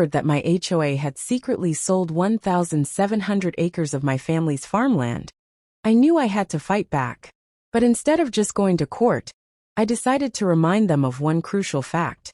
that my HOA had secretly sold 1,700 acres of my family's farmland. I knew I had to fight back. But instead of just going to court, I decided to remind them of one crucial fact.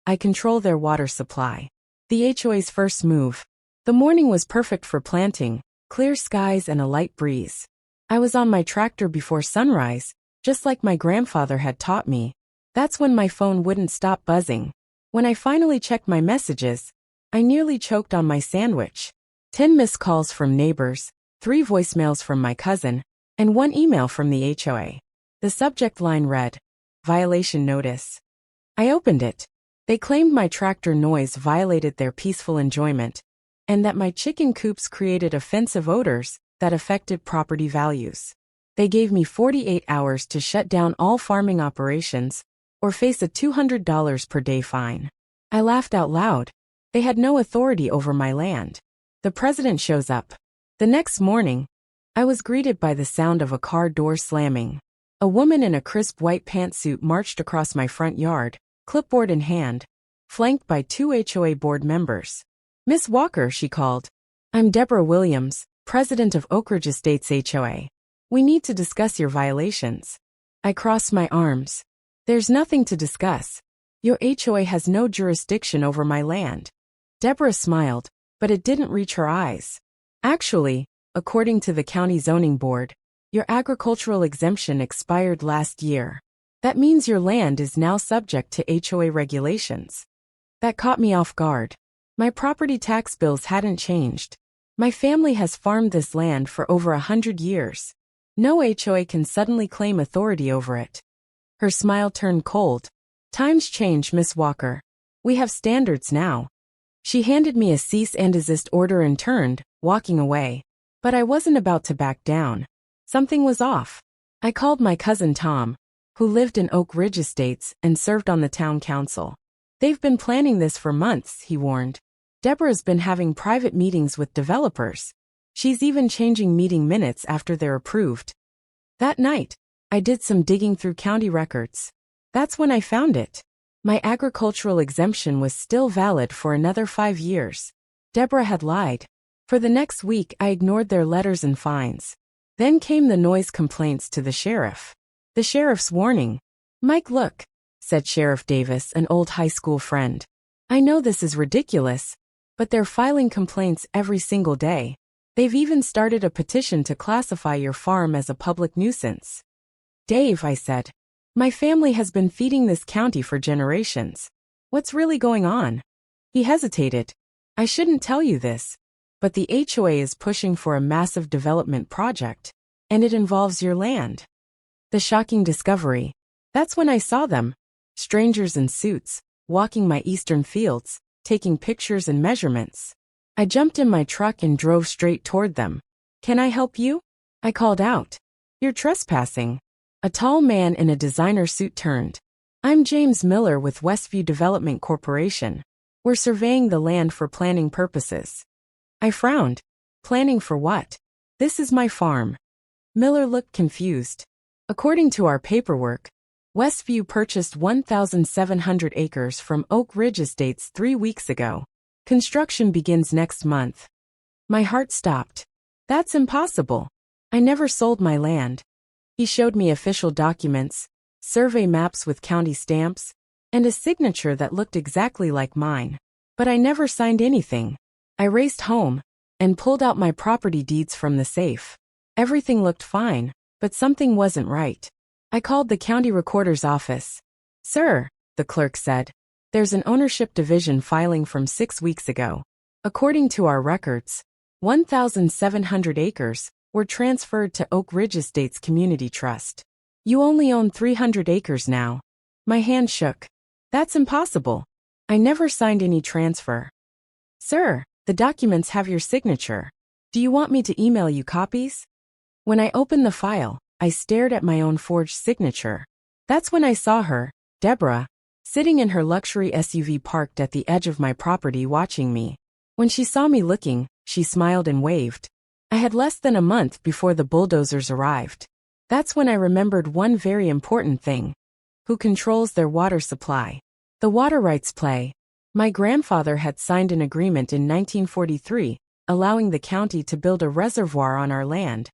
I control their water supply. The HOA's first move. The morning was perfect for planting, clear skies and a light breeze. I was on my tractor before sunrise, just like my grandfather had taught me. That's when my phone wouldn't stop buzzing. When I finally checked my messages, I nearly choked on my sandwich. 10 missed calls from neighbors, 3 voicemails from my cousin, and 1 email from the HOA. The subject line read, "Violation Notice." I opened it. They claimed my tractor noise violated their peaceful enjoyment, and that my chicken coops created offensive odors that affected property values. They gave me 48 hours to shut down all farming operations, or face a $200 per day fine. I laughed out loud. They had no authority over my land. The president shows up. The next morning, I was greeted by the sound of a car door slamming. A woman in a crisp white pantsuit marched across my front yard, clipboard in hand, flanked by 2 HOA board members. "Miss Walker," she called. "I'm Deborah Williams, president of Oak Ridge Estates HOA. We need to discuss your violations." I crossed my arms. "There's nothing to discuss. Your HOA has no jurisdiction over my land." Deborah smiled, but it didn't reach her eyes. "Actually, according to the county zoning board, your agricultural exemption expired last year. That means your land is now subject to HOA regulations." That caught me off guard. My property tax bills hadn't changed. My family has farmed this land for over 100 years. No HOA can suddenly claim authority over it. Her smile turned cold. "Times change, Miss Walker. We have standards now." She handed me a cease and desist order and turned, walking away. But I wasn't about to back down. Something was off. I called my cousin Tom, who lived in Oak Ridge Estates and served on the town council. "They've been planning this for months," he warned. "Deborah's been having private meetings with developers. She's even changing meeting minutes after they're approved." That night, I did some digging through county records. That's when I found it. My agricultural exemption was still valid for another 5 years. Deborah had lied. For the next week, I ignored their letters and fines. Then came the noise complaints to the sheriff. The sheriff's warning. "Mike, look," said Sheriff Davis, an old high school friend. "I know this is ridiculous, but they're filing complaints every single day. They've even started a petition to classify your farm as a public nuisance." "Dave," I said, "my family has been feeding this county for generations. What's really going on?" He hesitated. "I shouldn't tell you this, but the HOA is pushing for a massive development project, and it involves your land." The shocking discovery. That's when I saw them. Strangers in suits, walking my eastern fields, taking pictures and measurements. I jumped in my truck and drove straight toward them. "Can I help you?" I called out. "You're trespassing." A tall man in a designer suit turned. "I'm James Miller with Westview Development Corporation. We're surveying the land for planning purposes." I frowned. "Planning for what? This is my farm." Miller looked confused. "According to our paperwork, Westview purchased 1,700 acres from Oak Ridge Estates 3 weeks ago. Construction begins next month." My heart stopped. "That's impossible. I never sold my land." He showed me official documents, survey maps with county stamps, and a signature that looked exactly like mine. But I never signed anything. I raced home and pulled out my property deeds from the safe. Everything looked fine, but something wasn't right. I called the county recorder's office. "Sir," the clerk said, "there's an ownership division filing from 6 weeks ago. According to our records, 1,700 acres were transferred to Oak Ridge Estates Community Trust. You only own 300 acres now." My hand shook. "That's impossible. I never signed any transfer." "Sir, the documents have your signature. Do you want me to email you copies?" When I opened the file, I stared at my own forged signature. That's when I saw her, Deborah, sitting in her luxury SUV parked at the edge of my property watching me. When she saw me looking, she smiled and waved. I had less than a month before the bulldozers arrived. That's when I remembered one very important thing. Who controls their water supply? The water rights play. My grandfather had signed an agreement in 1943, allowing the county to build a reservoir on our land,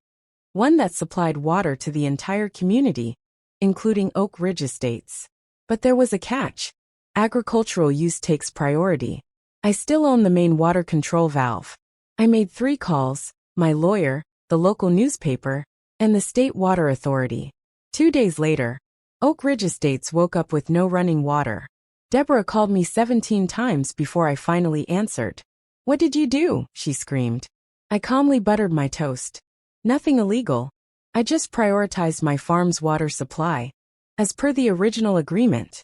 one that supplied water to the entire community, including Oak Ridge Estates. But there was a catch. Agricultural use takes priority. I still own the main water control valve. I made 3 calls: my lawyer, the local newspaper, and the state water authority. 2 days later, Oak Ridge Estates woke up with no running water. Deborah called me 17 times before I finally answered. "What did you do?" she screamed. I calmly buttered my toast. "Nothing illegal. I just prioritized my farm's water supply, as per the original agreement."